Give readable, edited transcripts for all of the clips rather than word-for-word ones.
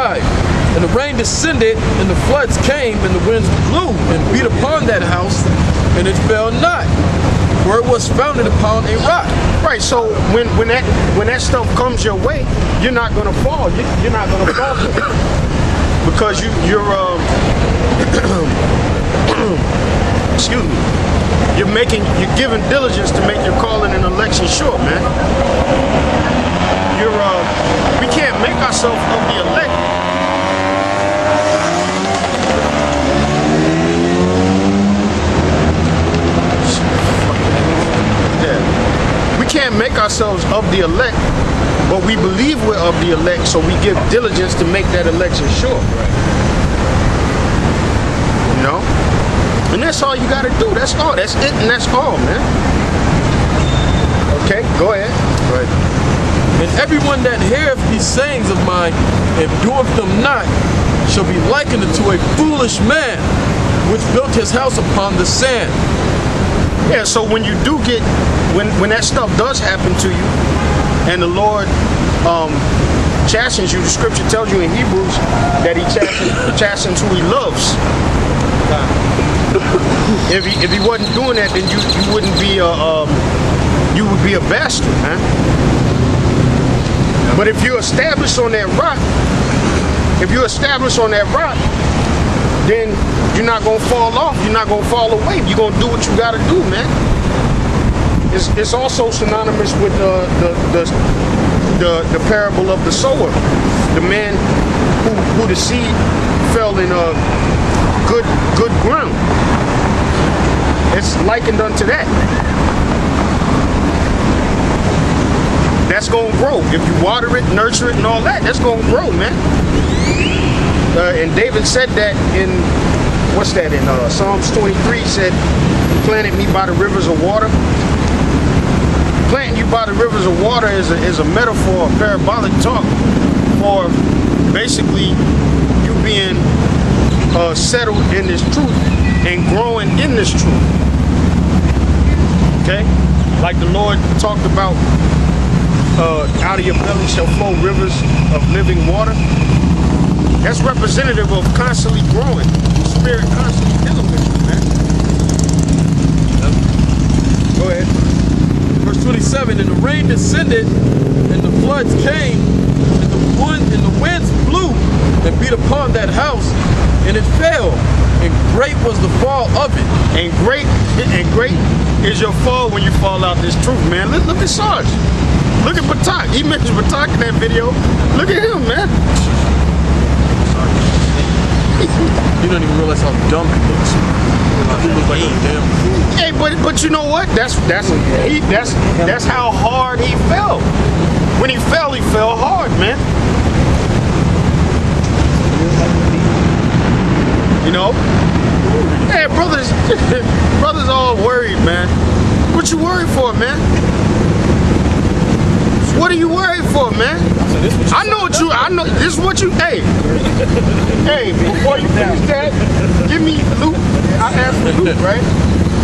25. And the rain descended, and the floods came, and the winds blew and beat upon that house, and it fell not, for it was founded upon a rock. Right. So when that stuff comes your way, you're not gonna fall. You're not gonna fall because you're excuse me. You're giving diligence to make your calling and election sure, man. We can't make ourselves of the elect. We can't make ourselves of the elect, but we believe we're of the elect, so we give diligence to make that election sure. You know? And that's all you gotta do. That's all. That's it, and that's all, man. Okay, go ahead. Right. And everyone that heareth these sayings of mine and doeth them not shall be likened unto a foolish man which built his house upon the sand. Yeah, so when you do get, when that stuff does happen to you, and the Lord chastens you, the scripture tells you in Hebrews that he chastens who he loves. If he wasn't doing that, then you wouldn't be you would be a bastard, man. But if you're established on that rock, then you're not gonna fall off. You're not gonna fall away. You're gonna do what you gotta do, man. It's also synonymous with the parable of the sower, the man who the seed fell in good ground. It's likened unto that. That's gonna grow if you water it, nurture it, and all that. That's gonna grow, man. And David said that in Psalms 23. Said, "He planted me by the rivers of water." Planting you by the rivers of water is a metaphor, a parabolic talk for basically you being settled in this truth and growing in this truth. Okay, like the Lord talked about, out of your belly shall flow rivers of living water. That's representative of constantly growing. The Spirit constantly dealing with you, man. Go ahead. Verse 27, and the rain descended, and the floods came, and the winds blew and beat upon that house, and it fell, and great was the fall of it. And great is your fall when you fall out this truth, man. Look at Sarge. Look at Batak. He mentioned Batak in that video. Look at him, man. You don't even realize how dumb he looks. He looks like a damn fool. Hey, but you know what? That's how hard he fell. When he fell hard, man. You know? Hey, brothers all worried, man. What you worried for, man? What are you worried for, man? I know this is what you, hey, before you finish that, give me Luke. I asked for Luke, right?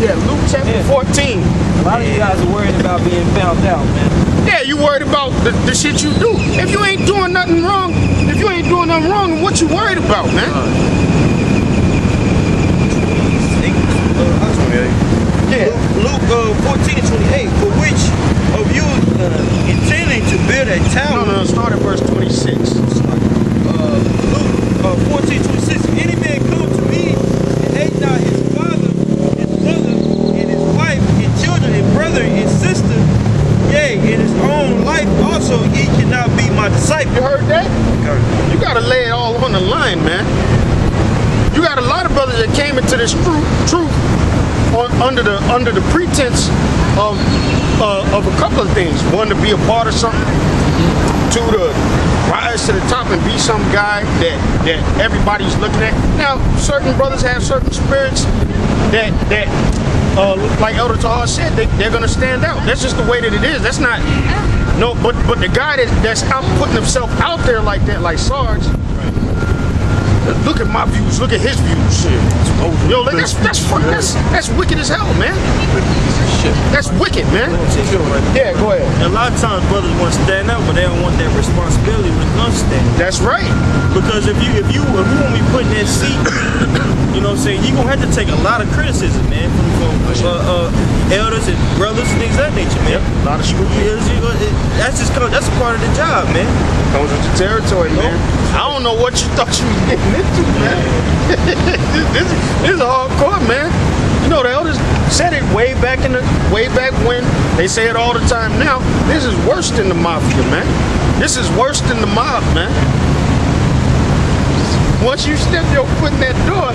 Yeah, Luke chapter 14. A lot of you guys are worried about being found out, man. Yeah, you worried about the shit you do. If you ain't doing nothing wrong, then what you worried about, man? Yeah. Luke 14:28. For which of you intending to build a tower? No, start at verse 26. Luke 14:26. If any man come to me and hate not his father, his mother, and his wife, and children, and brother, and sister, yea, in his own life also, he cannot be my disciple. You heard that? Okay. You gotta lay it all on the line, man. You got a lot of brothers that came into this truth under the pretense of a couple of things. One, to be a part of something. Two, to rise to the top and be some guy that everybody's looking at. Now, certain brothers have certain spirits that like Elder Tahar said, they're gonna stand out. That's just the way that it is. That's not but the guy that's out putting himself out there like that, like Sarge. Look at my views. Look at his views. Yo, that's wicked as hell, man. That's wicked, man. Yeah, go ahead. A lot of times brothers want to stand up, but they don't want that responsibility when it comes to standing. That's right. Because if you want me put in that seat, you know what I'm saying, you're gonna have to take a lot of criticism, man, from elders and brothers, things of that nature, man. Yep, a lot of scrutiny. That's a part of the job, man. Comes with the territory, man. I don't know what you thought you was getting into, man. this is hardcore, man. You know, the elders said it way back when. They say it all the time now. This is worse than the mafia, man. This is worse than the mob, man. Once you step your foot in that door,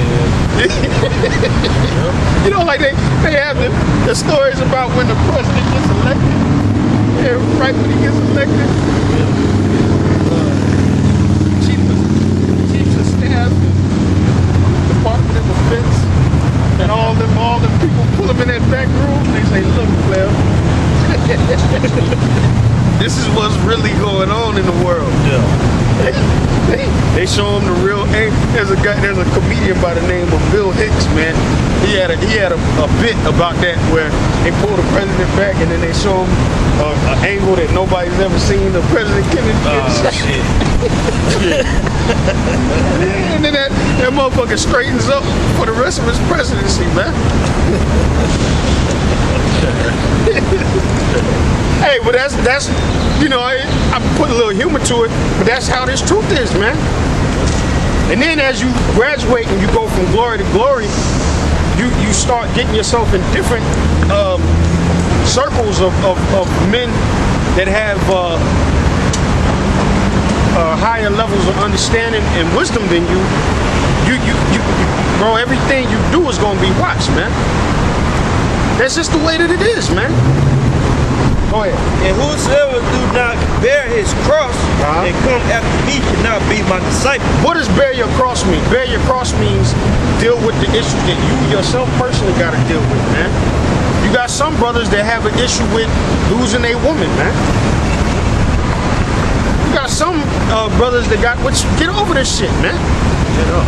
you know, like they have the stories about when the president gets elected. Yeah, right when he gets elected. Chiefs of staff, Department of Defense, and all them people pull them in that back room. They say, "Look, Flair, this is what's really going on in the world." Yeah. They show him the real. There's a comedian by the name of Bill Hicks, man. He had a bit about that where they pull the president back and then they show him an angle that nobody's ever seen. The President Kennedy. Shit. And then that motherfucker straightens up for the rest of his presidency, man. Hey, but that's you know, I put a little humor to it, but that's how this truth is, man. And then as you graduate and you go from glory to glory, you start getting yourself in different circles of men that have higher levels of understanding and wisdom than you. Bro, everything you do is gonna be watched, man. That's just the way that it is, man. Go ahead. And whosoever do not bear his cross and come after me cannot be my disciple. What does bear your cross mean? Bear your cross means deal with the issues that you yourself personally got to deal with, man. You got some brothers that have an issue with losing a woman, man. You got some brothers that got, get over this shit, man.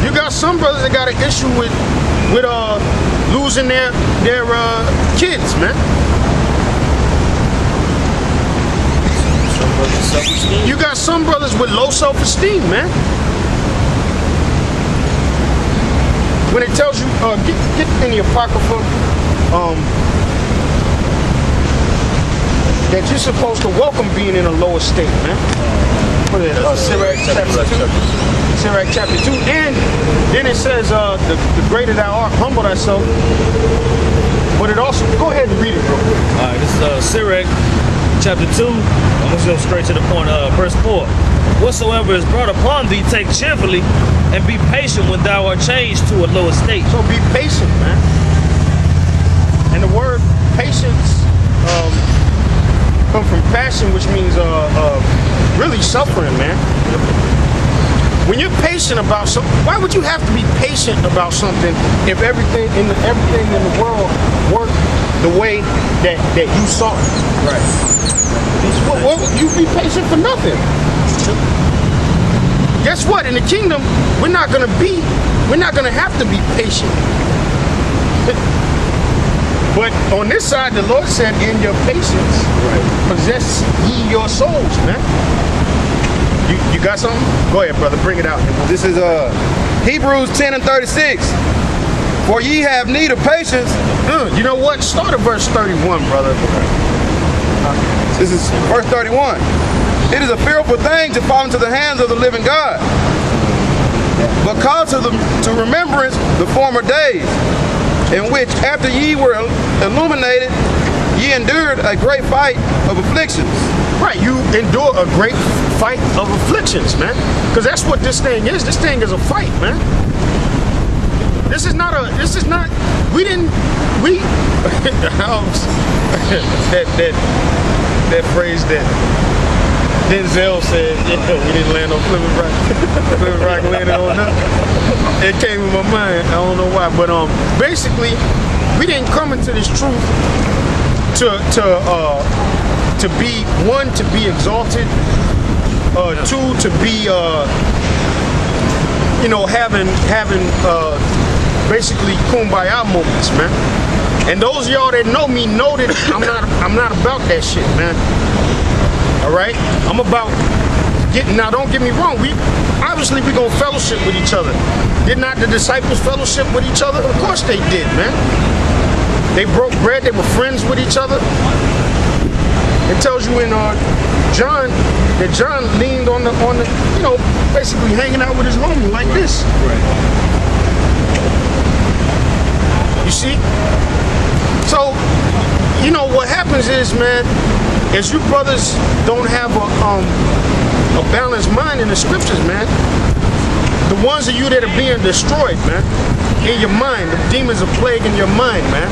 You got some brothers that got an issue with losing their kids, man. You got some brothers with low self-esteem, man. When it tells you, get in the Apocrypha, that you're supposed to welcome being in a lower state, man. What is it? Sirach chapter 2. And then it says, the greater thou art, humble thyself. But it also, go ahead and read it, bro. All right, this is Sirach chapter 2. I'm going to go straight to the point, verse 4. Whatsoever is brought upon thee, take cheerfully, and be patient when thou art changed to a lower state. So be patient, man. And the word patience comes from passion, which means really suffering, man. When you're patient about something, why would you have to be patient about something if everything in the world worked the way that you saw it? Right. Well, you be patient for nothing. Guess what? In the kingdom, we're not gonna have to be patient. But on this side, the Lord said, in your patience, possess ye your souls, man. You got something? Go ahead, brother, bring it out. This is Hebrews 10:36. For ye have need of patience. You know what? Start at verse 31, brother. This is verse 31. It is a fearful thing to fall into the hands of the living God. But call to remembrance the former days, in which after ye were illuminated, ye endured a great fight of afflictions. Right, you endure a great fight of afflictions, man. Because that's what this thing is. This thing is a fight, man. that phrase that Denzel said, we didn't land on Plymouth Rock. Plymouth Rock landed on nothing. It came in my mind, I don't know why, but basically, we didn't come into this truth to be, one, to be exalted, two, to be having basically kumbaya moments, man. And those of y'all that know me know that I'm not about that shit, man. All right, I'm about Now, don't get me wrong. We gonna fellowship with each other. Did not the disciples fellowship with each other? Of course they did, man. They broke bread. They were friends with each other. It tells you in John that John leaned on the basically hanging out with his homie like this. Right. You see? So, what happens is, man, is you brothers don't have a balanced mind in the scriptures, man. The ones of you that are being destroyed, man, in your mind. The demons are plaguing your mind, man.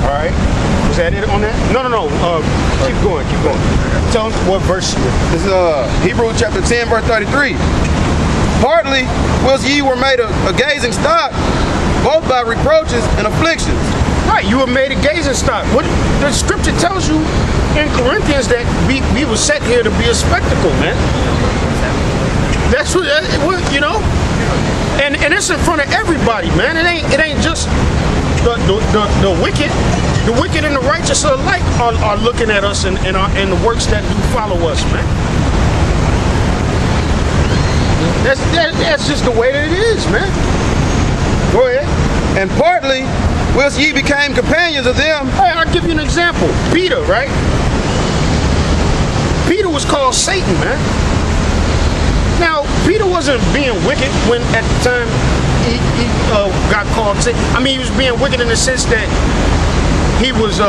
All right. Was that it on that? No. Keep going. Tell them what verse. This is Hebrews chapter 10, verse 33. Partly was ye were made a gazing stock, both by reproaches and afflictions. Right, you were made a gazing stock. What the scripture tells you in Corinthians that we were set here to be a spectacle, man. That's what and it's in front of everybody, man. It ain't just the wicked. The wicked and the righteous alike are looking at us and the works that do follow us, man. That's just the way that it is, man. Go ahead. And partly whilst ye became companions of them. Hey, I'll give you an example. Peter, right? Peter was called Satan, man. Now, Peter wasn't being wicked when at the time he got called Satan. I mean, he was being wicked in the sense that he was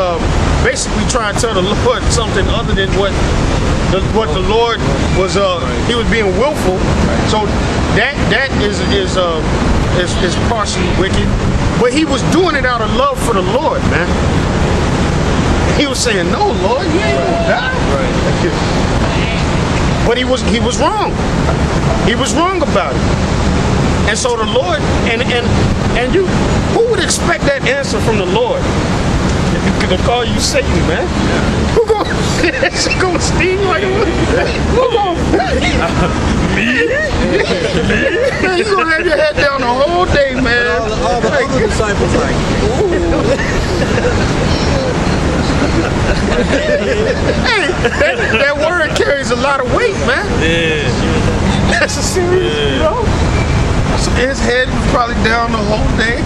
basically trying to tell the Lord something other than what the Lord was. He was being willful. So that is partially wicked. But he was doing it out of love for the Lord, man. He was saying, "No, Lord, you ain't gonna die." Right. But he was wrong. He was wrong about it. And so the Lord and you, who would expect that answer from the Lord? To call you Satan, man. Who gonna sting like a who gonna me? Man, you gonna have your head down the whole day, man. All the other disciples like, hey, that word carries a lot of weight, man. Yeah. That's a serious, So his head was probably down the whole day.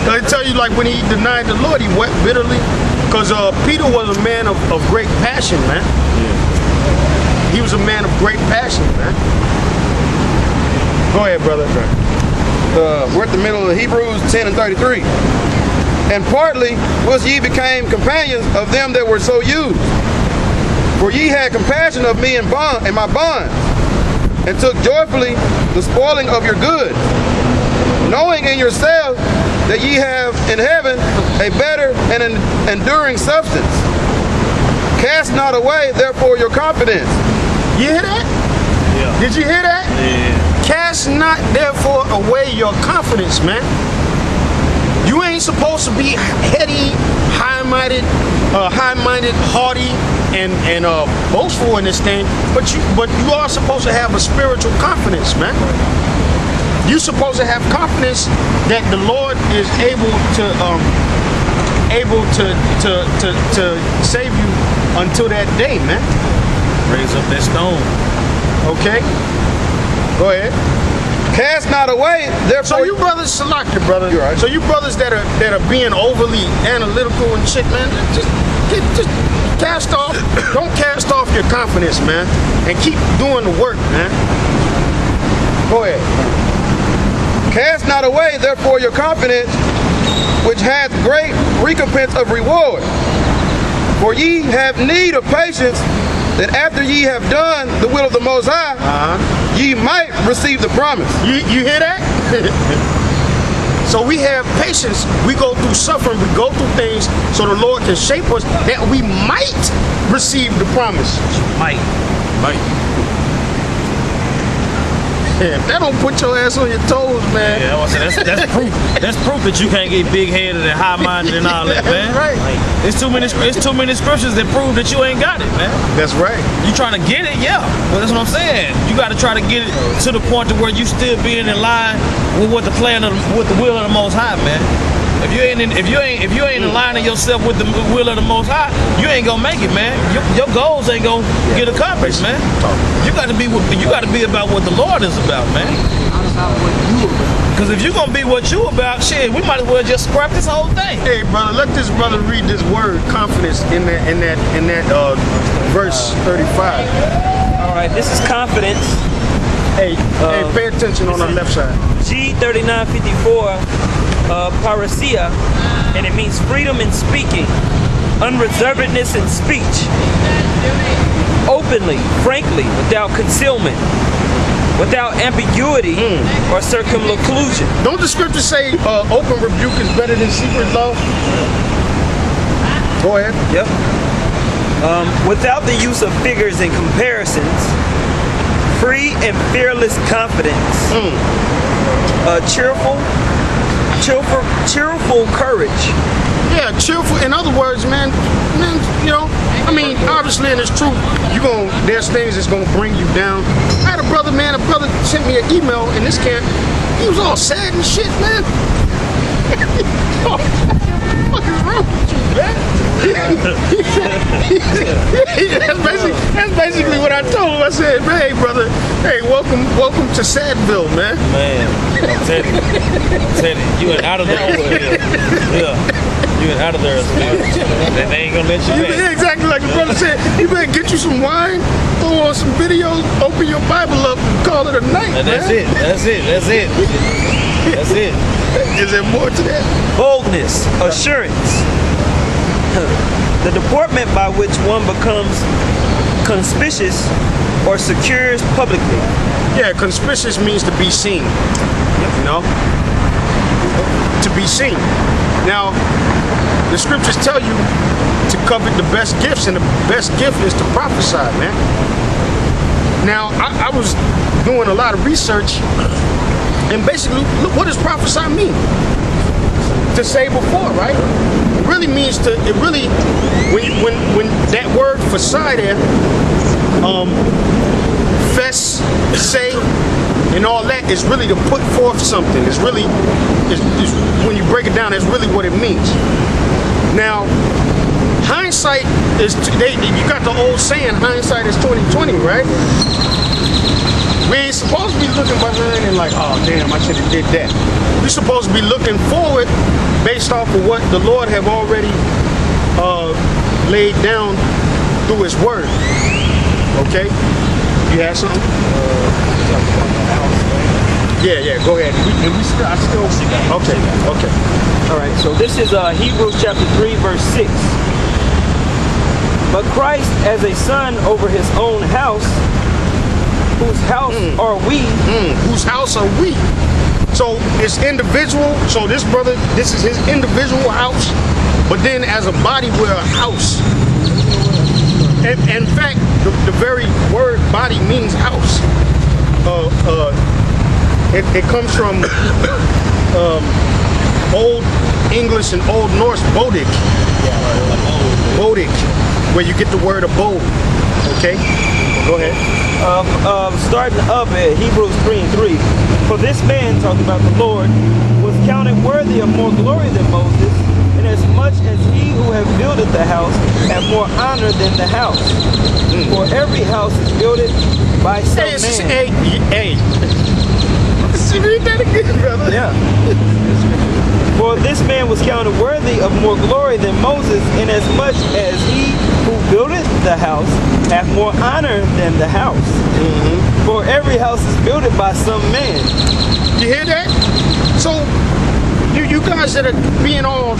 They tell you, like, when he denied the Lord, he wept bitterly. Because Peter was a man of great passion, man. Yeah. He was a man of great passion, man. Go ahead, brother. We're at the middle of Hebrews 10 and 33. And partly was ye became companions of them that were so used. For ye had compassion of me in my bonds, and took joyfully the spoiling of your goods, knowing in yourselves that ye have in heaven a better and an enduring substance. Cast not away, therefore, your confidence. You hear that? Yeah. Did you hear that? Yeah. Cast not, therefore, away your confidence, man. You ain't supposed to be heady, high-minded, haughty, and boastful in this thing, but you are supposed to have a spiritual confidence, man. You're supposed to have confidence that the Lord is able to save you until that day, man. Raise up that stone. Okay? Go ahead. Cast not away, therefore. So you brothers, select your brother. You're right. So you brothers that are being overly analytical and shit, man, just cast off. Don't cast off your confidence, man, and keep doing the work, man. Go ahead. Cast not away, therefore, your confidence, which hath great recompense of reward. For ye have need of patience, that after ye have done the will of the Most High, ye might receive the promise. You hear that? So we have patience. We go through suffering. We go through things so the Lord can shape us that we might receive the promise. Might. Yeah, if that don't put your ass on your toes, man. Yeah, that's proof. That's proof that you can't get big-headed and high-minded and all that, man. Right. Like, it's too many scriptures that prove that you ain't got it, man. That's right. You trying to get it, yeah. But that's what I'm saying. You got to try to get it to the point to where you still being in line with what the plan of, with the will of the Most High, man. If you ain't aligning yourself with the will of the Most High, you ain't gonna make it, man. Your goals ain't gonna get accomplished, man. You got to be about what the Lord is about, man. Because if you're gonna be what you about, shit, we might as well just scrap this whole thing. Hey, brother, let this brother read this word confidence in that verse 35. All right, this is confidence. Hey, pay attention on the left side. G3954, parousia, and it means freedom in speaking, unreservedness in speech, openly, frankly, without concealment, without ambiguity or circumlocution. Don't the scriptures say open rebuke is better than secret love? Go ahead. Yep. Without the use of figures and comparisons, free and fearless confidence, cheerful courage. Yeah, cheerful. In other words, man, you know, I mean, obviously, and it's true. There's things that's gonna bring you down. I had a brother sent me an email in this camp. He was all sad and shit, man. What is wrong with you, man? That's basically what I told him. I said, hey, brother, hey, welcome to Sadville, man. Man, I'm telling you, you ain't out of there. Yeah. You ain't out of there. They ain't gonna let you back. Yeah, exactly like the brother said. You better get you some wine, throw on some videos, open your Bible up, and call it a night, And man. That's it. Is there more to that? Boldness, assurance. The deportment by which one becomes conspicuous or secures publicly. Yeah, conspicuous means to be seen. You know? To be seen. Now, the scriptures tell you to covet the best gifts, and the best gift is to prophesy, man. Now, I was doing a lot of research, and basically, look, what does prophesy mean? To say before, right? It really means to, when that word "fasai" there, fess, say, and all that is really to put forth something. It's really, when you break it down, that's really what it means. Now, hindsight is, you got the old saying, hindsight is 20/20, right? We ain't supposed to be looking behind and like, oh damn, I should have did that. We're supposed to be looking forward based off of what the Lord have already laid down through His Word. Okay? You have something? Yeah, go ahead. Okay. All right, so this is Hebrews chapter 3, verse 6. But Christ as a son over his own house, whose house are we? Whose house are we? So it's individual. So this brother, this is his individual house. But then as a body, we're a house. And in fact, the very word body means house. It comes from Old English and Old Norse bodig. Bodig, where you get the word abode. Okay? Go ahead. Starting up at Hebrews 3:3. For this man, talking about the Lord, was counted worthy of more glory than Moses, inasmuch as he who have builded the house have more honor than the house. For every house is builded by some man. Hey. Read that again, brother. Yeah. For this man was counted worthy of more glory than Moses, inasmuch as he who buildeth the house hath more honor than the house. For every house is builded by some man. You hear that? So, you guys that are being all,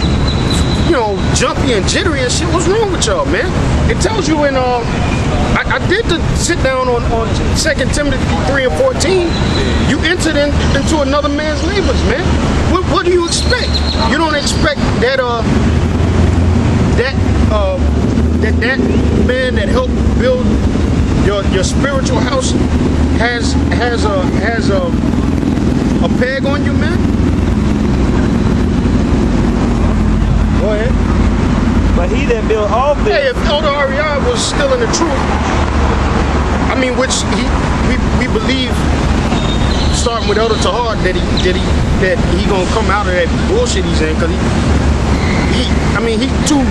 jumpy and jittery and shit, what's wrong with y'all, man? It tells you in, I did the sit down on 2 Timothy 3 and 14. You entered into another man's labors, man. What do you expect? You don't expect that that man that helped build your spiritual house has a peg on you, man? Go ahead. But he that built all things. Hey, if Elder Ariad was still in the truth, I mean, which we believe, starting with Elder Tahar that he gonna come out of that bullshit he's in, because he too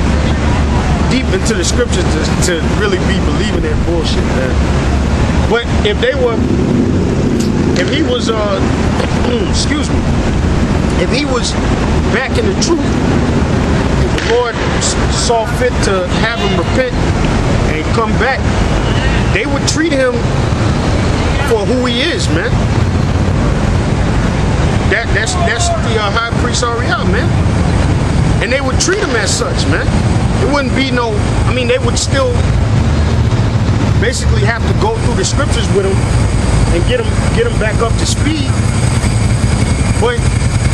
deep into the scriptures to really be believing that bullshit, man. But if he was excuse me, if he was back in the truth, if the Lord saw fit to have him repent and come back, they would treat him for who he is, man. That's the high priest Ariel, man. And they would treat him as such, man. It wouldn't be no, they would still basically have to go through the scriptures with him and get him back up to speed. But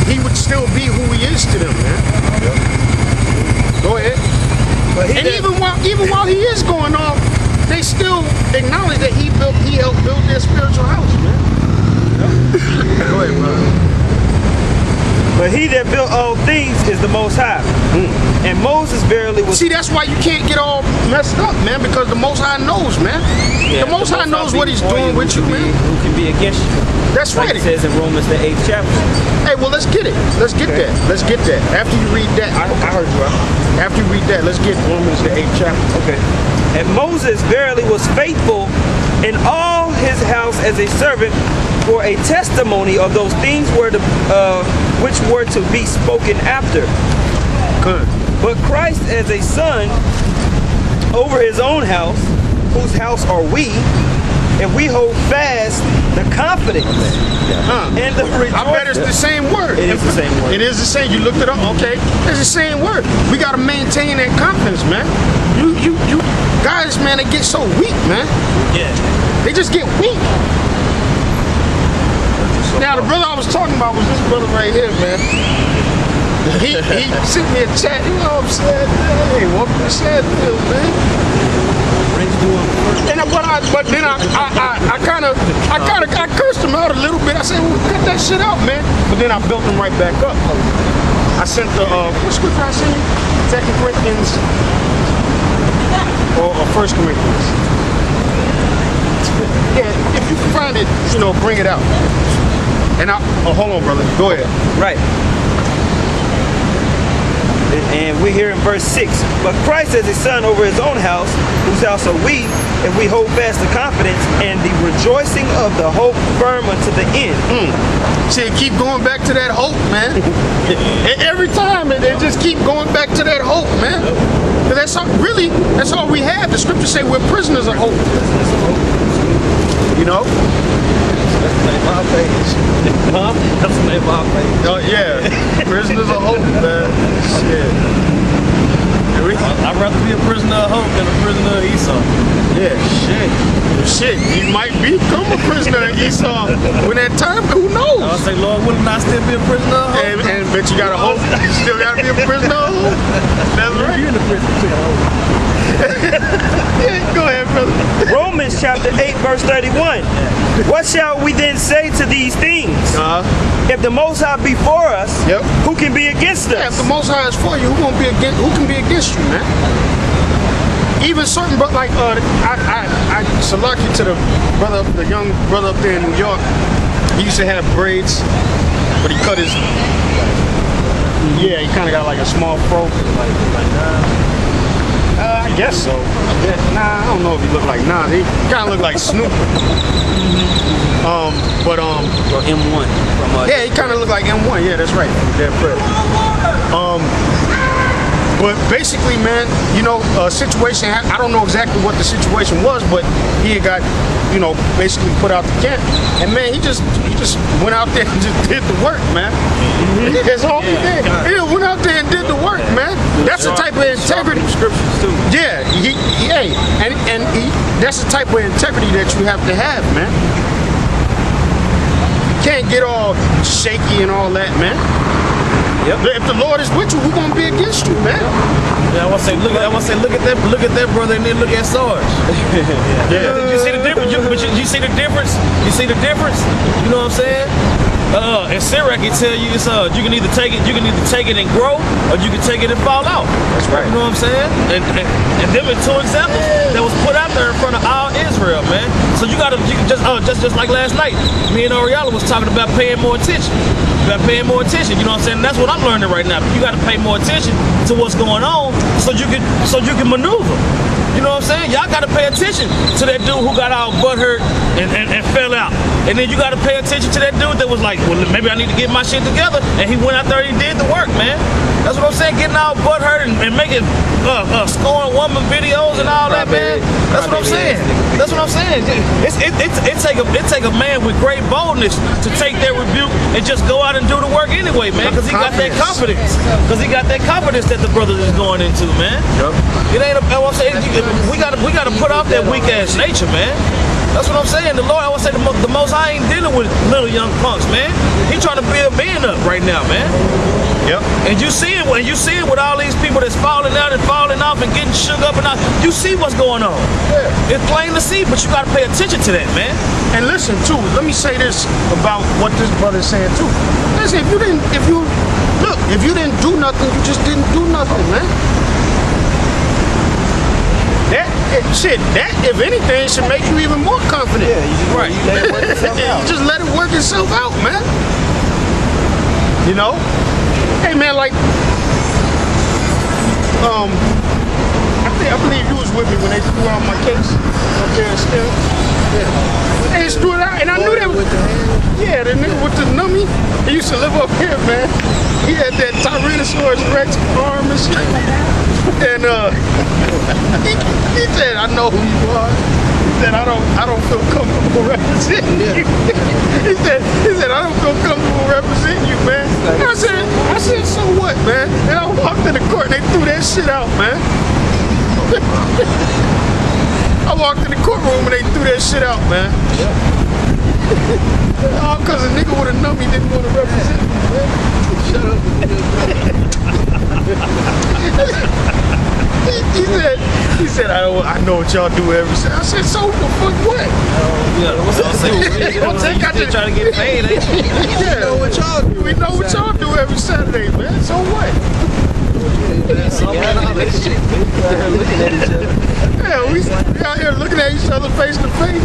he would still be who he is to them, man. Yep. Go ahead. But even while he is going off, they still acknowledge that he helped build their spiritual house, man. Yep. Go ahead, brother. But he that built all things is the Most High. And Moses verily was... See, that's why you can't get all messed up, man, because the Most High knows, man. Yeah, the Most High knows what he's doing with you, man. Who can be against you? That's right. Like it says in Romans the 8th chapter. Hey, well, let's get it. Let's get that. Let's get that. After you read that. I heard you out. After you read that, let's get Romans the 8th chapter. Okay. And Moses verily was faithful in all his house as a servant for a testimony of those things which were to be spoken after. Good. But Christ as a son over his own house, whose house are we, and we hold fast the confidence and the rejoicing. I bet it's the same word. It is the same word. It is the same. You looked it up. Okay. It's the same word. We got to maintain that confidence, man. You guys, man, they get so weak, man. Yeah. They just get weak. Now, the brother I was talking about was this brother right here, man. He sent me a chat, you know what I'm saying? Hey, welcome to Shadfield, man. But then I cursed him out a little bit. I said, well, cut that shit out, man. But then I built him right back up. I sent the, what scripture I sent you? 2 Corinthians or 1 Corinthians. Yeah, if you can find it, bring it out. And hold on, brother. Go ahead. Right. And we hear in verse 6, but Christ as a son over his own house, whose house are we, and we hold fast the confidence and the rejoicing of the hope firm unto the end. See, keep going back to that hope, man. And every time, they just keep going back to that hope, man. Because that's all we have. The scriptures say we're prisoners of hope. You know? That's the name of our page. Huh? That's the name of our page. Oh, yeah. Prisoners of hope, man. Shit. I'd rather be a prisoner of hope than a prisoner of Esau. Yeah, shit. You might become a prisoner of Esau when that time, who knows? I say, Lord, wouldn't I still be a prisoner of hope? And but you gotta hope. You still gotta be a prisoner of hope. That's right. You're in the prison too. Yeah, go ahead, brother. Romans chapter 8, verse 31. What shall we then say to these things? If the Most High be for us, who can be against us? Yeah, if the Most High is for you, who can be against you, man? Even certain, but like I salute you to the young brother up there in New York. He used to have braids, but he cut his. Yeah, he kind of got like a small fro. I guess so. Nah, I don't know if he looked like Nas. He kind of looked like Snoop. Or M1. Yeah, he kind of looked like M1. Yeah, that's right. Dead Fred. But basically, man, a situation. I don't know exactly what the situation was, but he had got, basically put out the camp. And man, he just went out there and just did the work, man. That's all he did. He went out there and did the work, man. That's the type of integrity. Scriptures too. Yeah, that's the type of integrity that you have to have, man. You can't get all shaky and all that, man. Yep. If the Lord is with you, who's gonna be against you, man? Yeah, I want to say, look at that brother, and then look at Sarge. Yeah. You see the difference? You see the difference? You see the difference? You know what I'm saying? And Sirach can tell you it's you can either take it and grow, or you can take it and fall out. That's right. You know what I'm saying? And them are two examples that was put out there in front of all Israel. Israel, man. So you just like last night, me and Oriella was talking about paying more attention. About paying more attention, you know what I'm saying? That's what I'm learning right now. You gotta pay more attention to what's going on so you can maneuver. You know what I'm saying? Y'all gotta pay attention to that dude who got all butthurt and fell out. And then you gotta pay attention to that dude that was like, well, maybe I need to get my shit together. And he went out there and he did the work, man. That's what I'm saying, getting all butthurt and making scoring woman videos and all that, man. That's what I'm saying. That's what I'm saying. It take a man with great boldness to take that rebuke and just go out and do the work anyway, man. Because he got that confidence. Because he got that confidence that the brothers is going into, man. Yep. It ain't I'm saying, we gotta put off that weak ass nature, man. That's what I'm saying. The Lord, I would say the Most High ain't dealing with little young punks, man. He trying to build men up right now, man. Yep. And you see it with all these people that's falling out and falling off and getting shook up and all. You see what's going on. Yeah. It's plain to see, but you gotta pay attention to that, man. And listen too, let me say this about what this brother is saying too. Listen, if you didn't do nothing, you just didn't do nothing, man. That, if anything, should make you even more confident. Yeah, you let it work itself out. You just let it work itself out, man. You know? Hey, man, like, I believe you was with me when they threw out my case up there still. Yeah. They just threw it out, and I knew that was, yeah, the nigga with the nummy, he used to live up here, man. He had that Tyrannosaurus Rex arm and shit. And he said, I know who you are. He said, I don't feel comfortable representing you. he said, I don't feel comfortable representing you, man. And I said, so what, man? And I walked in the court and they threw that shit out, man. I walked in the courtroom and they threw that shit out, man. All because a nigga with a nummy didn't want to represent me, man. Shut up. He said, I know what y'all do every Saturday. I said, so the fuck what? What's up? You're trying to get paid, ain't you? Yeah. We know what y'all do. We know what y'all do every Saturday, man. So what? Yeah, we out here looking at each other face to face.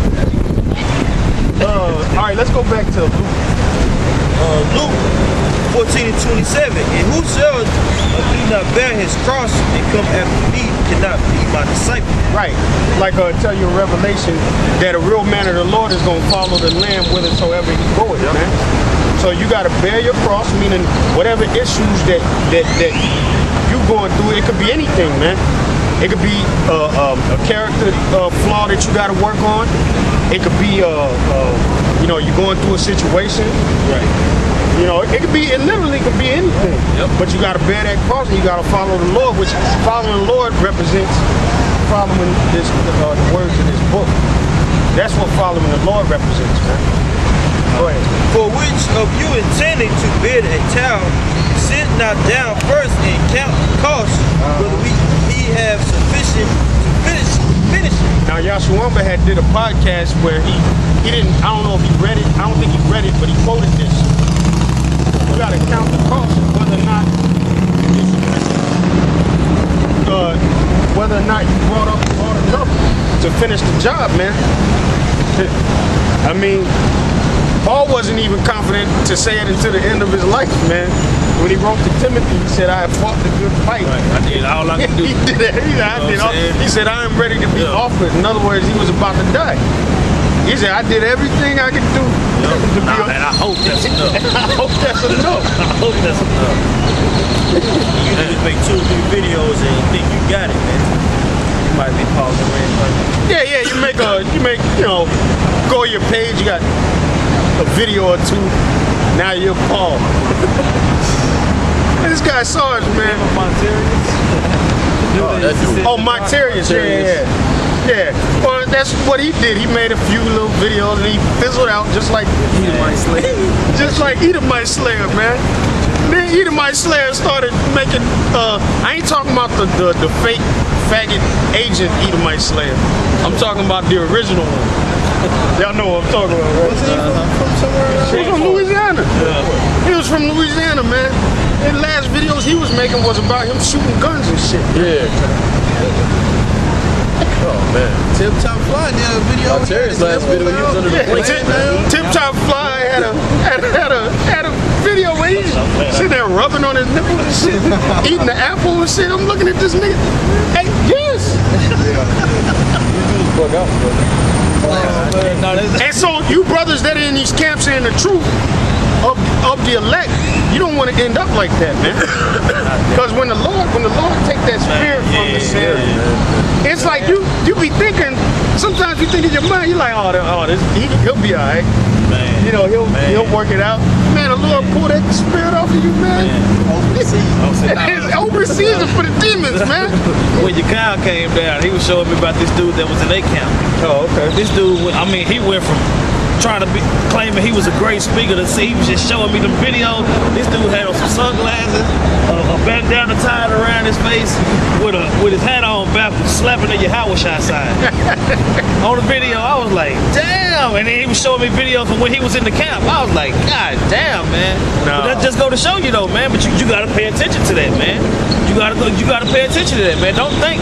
All right, let's go back to Luke. Luke 14:27. And whosoever do not bear his cross and come after me cannot be my disciple. Right. Like tell you in Revelation that a real man of the Lord is gonna follow the Lamb whithersoever he goeth, man. So you gotta bear your cross, meaning whatever issues that you going through, it could be anything, man. It could be a character flaw that you gotta work on. It could be you know, you're going through a situation. Right. You know, it literally could be anything. Yep. But you got to bear that cross and you got to follow the Lord, which following the Lord represents following the words of this book. That's what following the Lord represents, man. Go ahead. For which of you intending to build a town, sit not down first and count the cost, whether he have sufficient to finish it. Now, Yashuamba had did a podcast where he didn't, I don't know if he read it, I don't think he read it, but he quoted this. You gotta count the cost of whether or not you brought enough to finish the job, man. I mean, Paul wasn't even confident to say it until the end of his life, man. When he wrote to Timothy, he said, I have fought the good fight. Right. I did all I could do. He did that. He said, I am ready to be offered. In other words, he was about to die. He said, I did everything I could do to be and I hope that's enough. I hope that's enough. I hope that's enough. You just make 2 or 3 videos and you think you got it, man. You might be pausing right. Yeah, you make, you know, go to your page, you got a video or 2, now you're Paul. This guy Sarge, man. Montarius, yeah. Well, that's what he did. He made a few little videos and he fizzled out just like Edomite Slayer. Just like Edomite Slayer, man. Then Edomite Slayer started making, I ain't talking about the fake faggot agent Edomite Slayer. I'm talking about the original one. Y'all know what I'm talking about, right? Was he from somewhere else? He was from Louisiana. Yeah. He was from Louisiana, man. And the last videos he was making was about him shooting guns and shit. Yeah. Oh man. Tip Top Fly did a video. Terry's last video, he was under the plane. Tip Top Fly had a video where he's sitting there rubbing on his nipples and shit, eating the apple and shit. I'm looking at this nigga. Hey, yes. And so you brothers that are in these camps saying the truth of the elect, you don't want to end up like that, man. Because when the Lord take that spirit from the sinner, it's like you be thinking. Sometimes you think in your mind, you're like, he'll be all right. Man. You know, he'll work it out. Man, the Lord pull that spirit off of you, man. It's overseas for the demons, man. When your cow came down, he was showing me about this dude that was in their camp. Oh, okay. This dude, he went from trying to be claiming he was a great speaker to see, he was just showing me the videos. This dude had on some sunglasses, a bandana tied around his face, with his hat on backwards, slapping at your house outside. On the video, I was like, damn. And then he was showing me videos from when he was in the camp. I was like, God damn, man. No. But that just go to show you though, man. But you gotta pay attention to that, man. You gotta pay attention to that, man. Don't think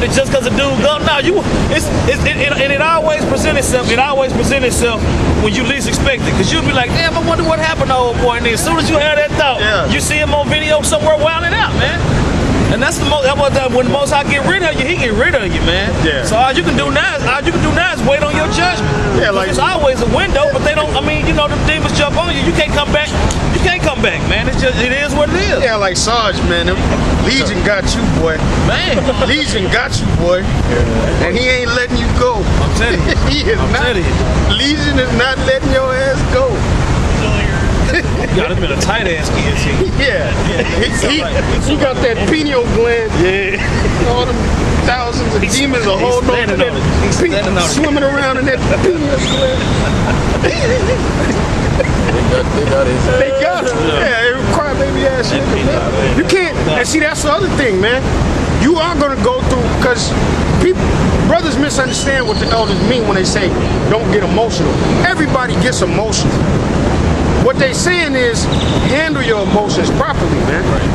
that just because a dude go, no, it always presents itself. It always presents itself when you least expect it. Because you'll be like, damn, I wonder what happened to old boy. And then as soon as you have that thought, you see him on video somewhere wilding out, man. And that's when the Most High get rid of you, he get rid of you, man. Yeah. So all you can do now is wait on your judgment. Yeah, like it's always a window, but they don't. I mean, you know, the demons jump on you. You can't come back. You can't come back, man. It is what it is. Yeah, like Sarge, man. Legion got you, boy. Man, Legion got you, boy. And he ain't letting you go. I'm telling you. Legion is not letting your ass go. You got him in a tight ass kid, see? Yeah. He got that pineal gland. Yeah. All them thousands of demons are holding on to that. Swimming around in that pineal gland. They got him. Yeah, crybaby ass shit. You can't. And see, that's the other thing, man. You are going to go through, because brothers misunderstand what the elders mean when they say don't get emotional. Everybody gets emotional. What they saying is handle your emotions properly, man. Right.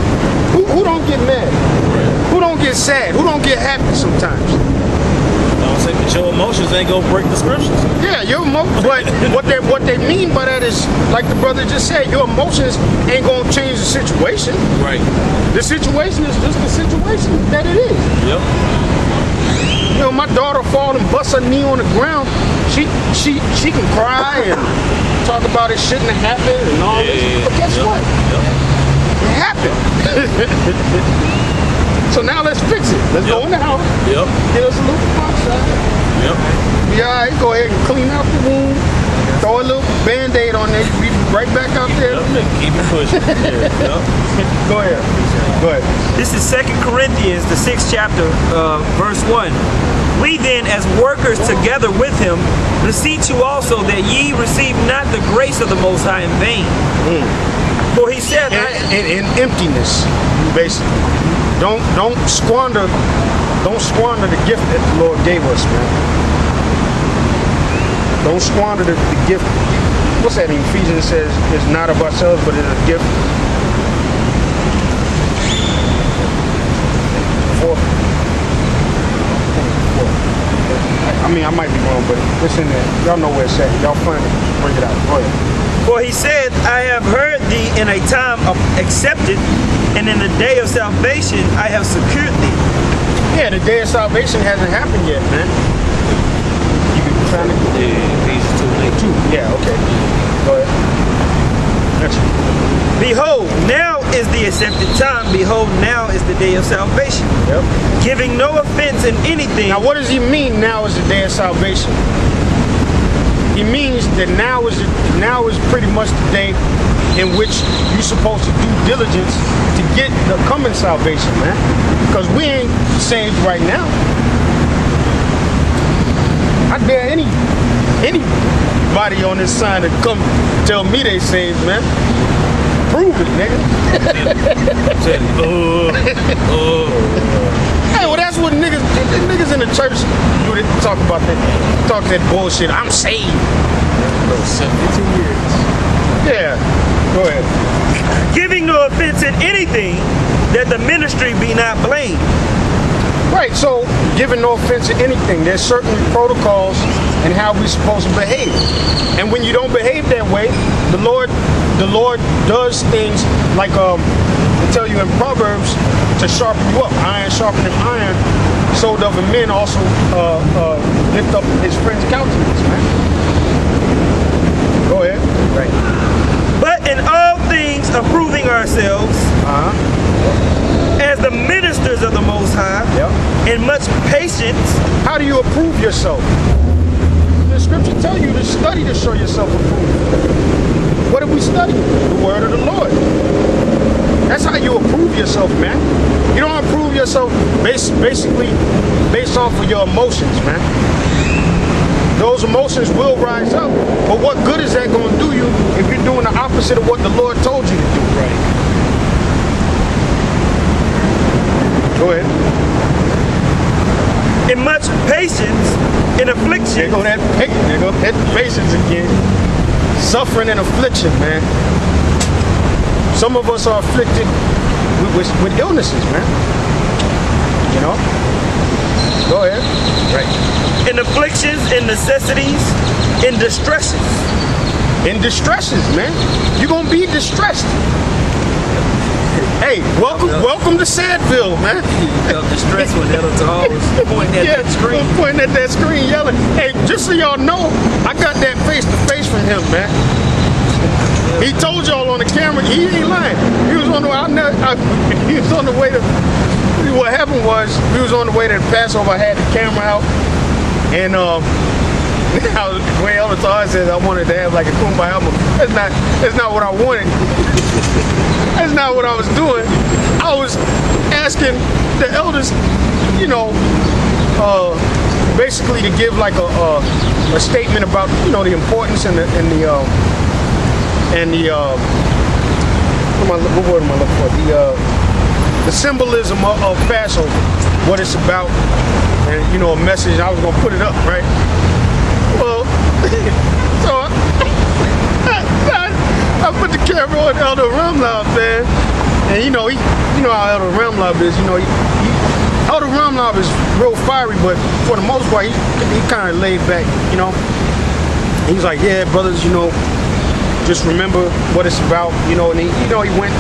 Who don't get mad? Right. Who don't get sad? Who don't get happy sometimes? I'm saying, but your emotions ain't gonna break the scriptures. Yeah, but what they mean by that is, like the brother just said, your emotions ain't gonna change the situation. Right. The situation is just the situation that it is. Yep. You know, my daughter fall and bust her knee on the ground. She can cry and talk about it shouldn't have happened and all this. But guess what? It happened. So now let's fix it. Let's go in the house. Get us a little outside. Be all right. Go ahead and clean out the wound. Throw a little Band-Aid on there. Be right back out there. Keep it pushing. Go ahead. This is 2 Corinthians, the 6th chapter, verse 1. We then, as workers together with him, beseech you also that ye receive not the grace of the Most High in vain. For he said, in emptiness, basically. Don't squander the gift that the Lord gave us, man. Don't squander the gift. What's that in Ephesians? It says it's not of ourselves, but it's a gift. I mean, I might be wrong, but it's in there. Y'all know where it's at. Y'all find it. Bring it out. Go ahead. For he said, I have heard thee in a time of accepted, and in the day of salvation I have secured thee. Yeah, the day of salvation hasn't happened yet, man. You can find it. Ephesians 2:8. Yeah, okay. Go ahead. Next one. Behold, now is the accepted time. Behold, now is the day of salvation. Yep. Giving no offense in anything. Now, what does he mean? Now is the day of salvation. He means that now is pretty much the day in which you're supposed to do diligence to get the coming salvation, man. Because we ain't saved right now. I dare anybody on this sign to come tell me they saved, man. Prove it, nigga. Hey, well, that's what niggas in the church do. They talk that bullshit. I'm saved. 72 years. Yeah. Go ahead. Giving no offense in anything, that the ministry be not blamed. Right, so giving no offense to anything, there's certain protocols and how we're supposed to behave. And when you don't behave that way, the Lord does things like they tell you in Proverbs to sharpen you up. Iron sharpeneth iron, so doth a man also lift up his friend's countenance, man. Go ahead. Right. But in all things approving ourselves as the ministers of the Most High, in much patience. How do you approve yourself? The scripture tell you to study to show yourself approved. What do we study? The word of the Lord. That's how you approve yourself, man. You don't approve yourself basically based off of your emotions, man. Those emotions will rise up. But what good is that going to do you if you're doing the opposite of what the Lord told you to do? Right. Go ahead. In much patience, in affliction. There go that patience again. Suffering and affliction, man. Some of us are afflicted with illnesses, man. You know? Go ahead. Right. In afflictions, in necessities, in distresses. In distresses, man. You're going to be distressed. Hey, welcome to Sadville, man. Distressed when Elder Tahar was pointing at that screen. Pointing at that screen, yelling. Hey, just so y'all know, I got that face-to-face from him, man. He told y'all on the camera, he ain't lying. He was on the way to, what happened was, we was on the way to the Passover. I had the camera out, and the way Elder Tahar says, I wanted to have like a kumbaya. That's not what I wanted. That's not what I was doing. I was asking the elders, you know, basically to give like a statement about, you know, the importance and what word am I looking for? The symbolism of Passover, what it's about, and you know, a message. I was gonna put it up, right? Well, so I put the camera on Elder Ramlab, man, and you know how Elder Ramlab is. You know, Elder Ramlab is real fiery, but for the most part, he kind of laid back. You know, he's like, yeah, brothers, you know, just remember what it's about. You know, and he went,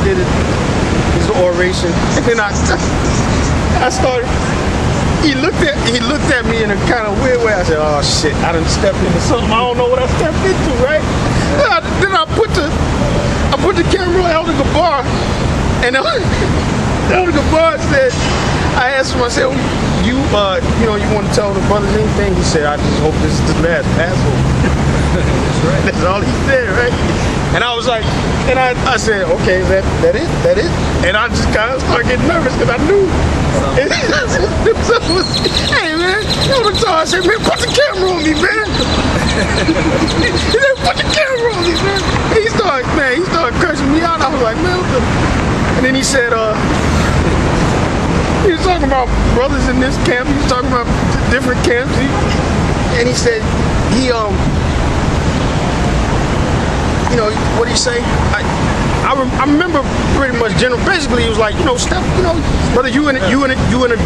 did his oration, and then I started. He looked at me in a kind of weird way. I said, oh shit, I done stepped into something I don't know what I stepped into, right? Then I put the camera on Elder Gabar, and Elder Gabar said, I asked him, I said, you want to tell the brothers anything? He said, I just hope this is the last Passover. That's right. That's all he said, right? And I was like, and I said, okay, that it? And I just kind of started getting nervous because I knew. Hey, man, Elder Tahar said, man, put the camera on me, man. He said, put the camera on me, man. And he started cursing me out. I was like, man, what the? And then he said, he was talking about brothers in this camp. He was talking about different camps. And he said, you know, what did he say? I remember pretty much general. Basically, he was like, you know, Steph, you know, brother, you in a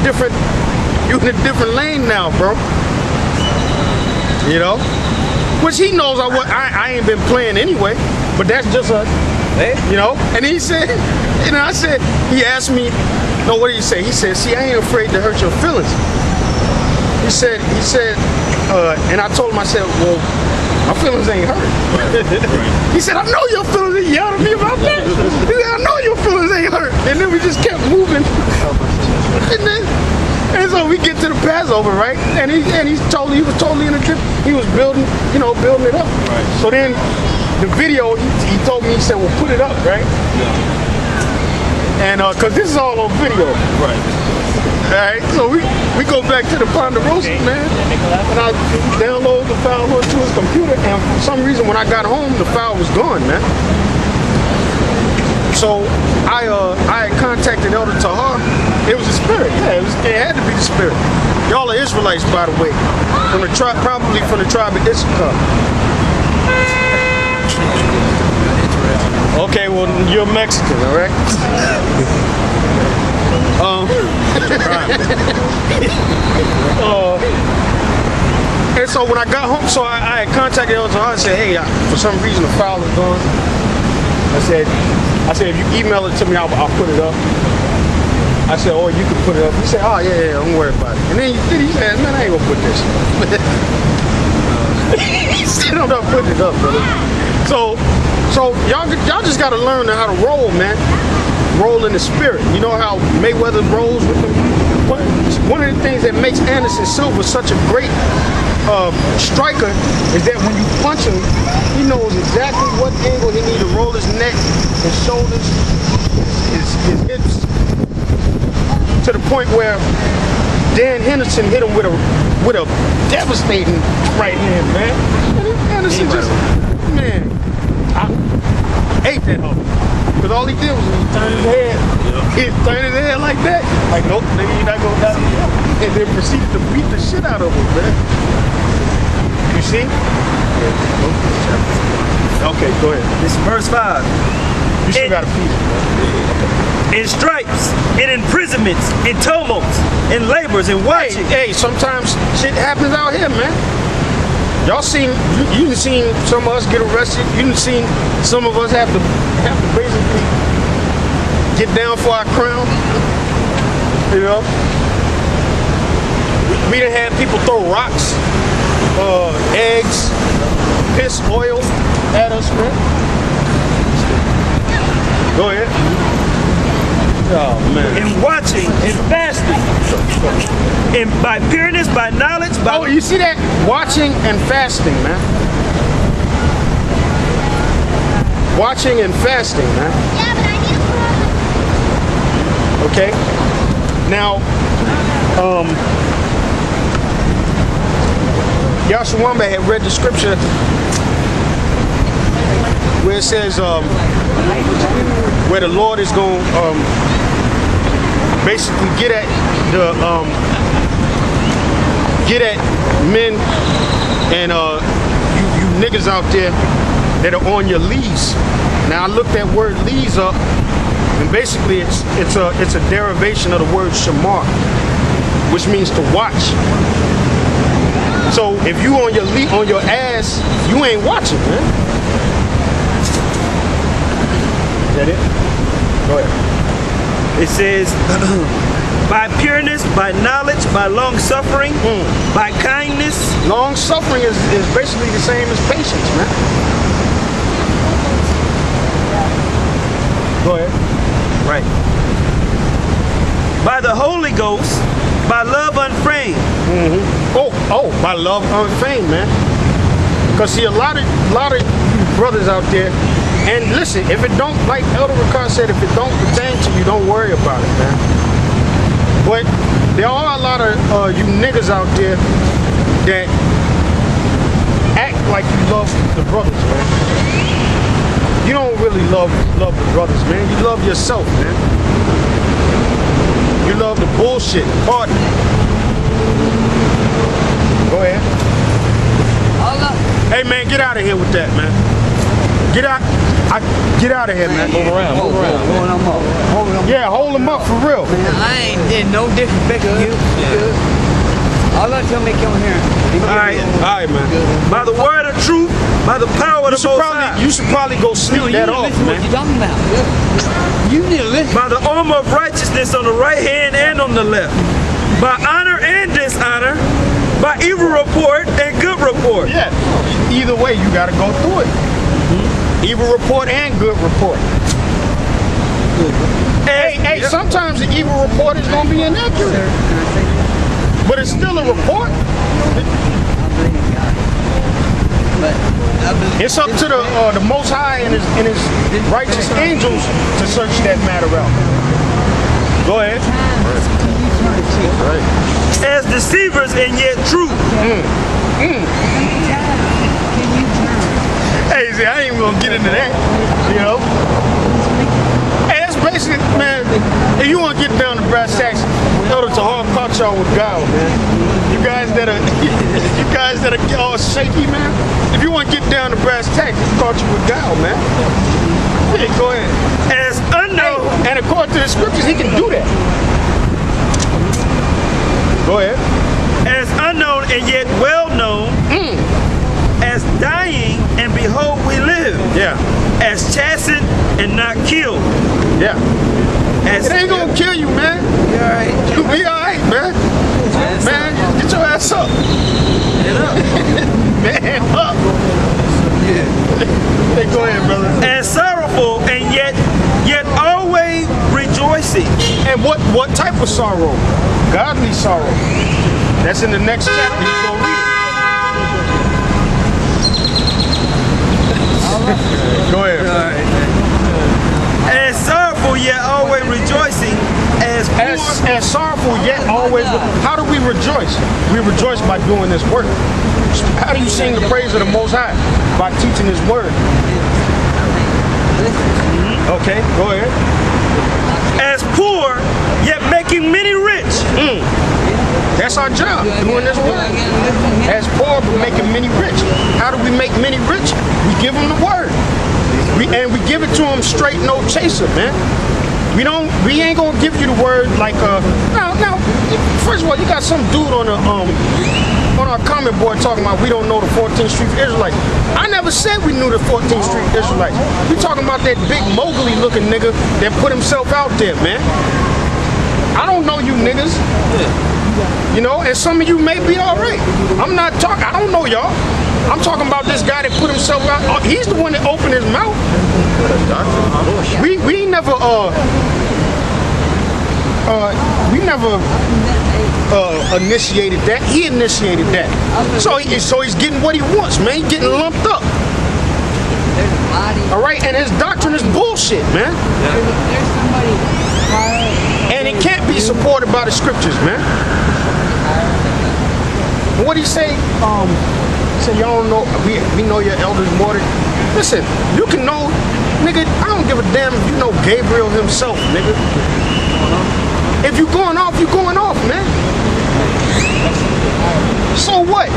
different lane now, bro. You know, which he knows I ain't been playing anyway. But that's just you know. And he said, and I said, he asked me, no, what did he say? He said, see, I ain't afraid to hurt your feelings. He said, and I told him, I said, well, my feelings ain't hurt. He said, I know your feelings ain't yelled at me about that. He said, I know your feelings ain't hurt. And then we just kept moving. And so we get to the Passover, right? And he was totally in a different, he was building it up. Right. So then the video, he told me, he said, well, put it up, right? Yeah. And cause this is all on video. Right. Alright, so we go back to the Ponderosa, man, and I download the file onto his computer, and for some reason when I got home, the file was gone, man. So I had contacted Elder Tahar. It was the spirit, yeah, it had to be the spirit. Y'all are Israelites, by the way, probably from the tribe of Issachar. Okay, well, you're Mexican, all right? And so when I got home, so I had contacted Elder Hart and said, hey, for some reason the file is gone. I said, if you email it to me, I'll put it up. I said, oh, you can put it up. He said, oh, yeah, don't worry about it. And then he said, man, I ain't gonna put this. He said, I'm not putting it up, brother. So y'all just gotta learn how to roll, man. Roll in the spirit. You know how Mayweather rolls with them? One of the things that makes Anderson Silva such a great striker is that when you punch him, he knows exactly what angle he needs to roll his neck, his shoulders, his hips, to the point where Dan Henderson hit him with a devastating right hand, man. And Anderson just, man, I ate that hoe. Because all he did was he turned his head. He turned his head like that. Like, nope, nigga, you're not going down. And then proceeded to beat the shit out of him, man. You see? Okay, go ahead. This is verse 5. You still got to feed it, man. In stripes, in imprisonments, in tumults, in labors, in watching. Hey, sometimes shit happens out here, man. Y'all seen, you done seen some of us get arrested. You done seen some of us have to basically get down for our crown. You know? We done had people throw rocks, eggs, piss, oil at us, man. Go ahead. Oh, man. In watching, in fasting, in by pureness, by knowledge, by... Oh, you see that? Watching and fasting, man. Watching and fasting, man. Yeah, but I need to Okay? Now, Yashawamba had read the scripture where it says, where the Lord is going to basically get at men and you niggas out there that are on your lease. Now I looked that word lease up, and basically it's a derivation of the word shamar, which means to watch. So if you on your ass, you ain't watching, man. Is that it? Go ahead. It says, by pureness, by knowledge, by long suffering, by kindness. Long suffering is basically the same as patience, man. Go ahead. Right. By the Holy Ghost, by love unfeigned. Oh, by love unfeigned, man. Because see, a lot of brothers out there, and listen, if it don't, like Elder Ricard said, if it don't pertain to you, don't worry about it, man. But there are a lot of you niggas out there that act like you love the brothers, man. You don't really love the brothers, man. You love yourself, man. You love the bullshit. Pardon. Go ahead. Hey, man, get out of here with that, man. Get out. Get out of here, man. Move around. Yeah, hold them up for real. Man, I ain't did no disrespect to you. All I tell me come here. All right, man. By the word of truth, by the power of the Most High. You should probably go sneak that off, listen man. what you talking about. You need to listen. By the armor of righteousness on the right hand and on the left. By honor and dishonor. By evil report and good report. Yeah, either way, you got to go through it. Evil report and good report. Hey, sometimes the evil report is going to be inaccurate. But it's still a report. It's up to the Most High and his righteous angels to search that matter out. Go ahead. As deceivers and yet true. Hey, see, I ain't even gonna get into that, you know. Hey, that's basically, man, if you wanna get down to brass tacks, Elder Tahar caught y'all with guile, man. You guys that are all shaky, man, if you wanna get down to brass tacks, he caught you with guile, man. Yeah, go ahead. As unknown. And according to the scriptures, he can do that. Go ahead. As unknown and yet well known, as dying and behold we live, Yeah. as chastened and not killed, Yeah. as It ain't gonna kill you, man. You all right? You be all right, man. Man, get your ass up. Get up. Man, up. Hey, go ahead, brother. as sorrowful and yet always rejoicing. And what type of sorrow? Godly sorrow. That's in the next chapter. You go read it. Go ahead. As sorrowful yet always rejoicing, as poor, As sorrowful yet always. How do we rejoice? We rejoice by doing this work. How do you sing the praise of the Most High? By teaching His word. Okay, go ahead. as poor yet making many rich. That's our job, doing this work. As poor but making many rich. How do we make many rich? We give them the word. And we give it to them straight, no chaser, man. We ain't gonna give you the word like now, first of all, you got some dude on our comment board talking about we don't know the 14th Street Israelites. I never said we knew the 14th Street Israelites. We talking about that big Mowgli looking nigga that put himself out there, man. I don't know you niggas. You know, and some of you may be all right. I'm not talking, I don't know y'all. I'm talking about this guy that put himself out. He's the one that opened his mouth. We never initiated that. He initiated that. So he's getting what he wants, man. He's getting lumped up. All right, and his doctrine is bullshit, man. There's somebody. And it can't be supported by the scriptures, man. What do you say? Say y'all don't know. We know your elders more than. Listen, you can know, nigga. I don't give a damn if you know Gabriel himself, nigga. If you going off, you going off, man. So what?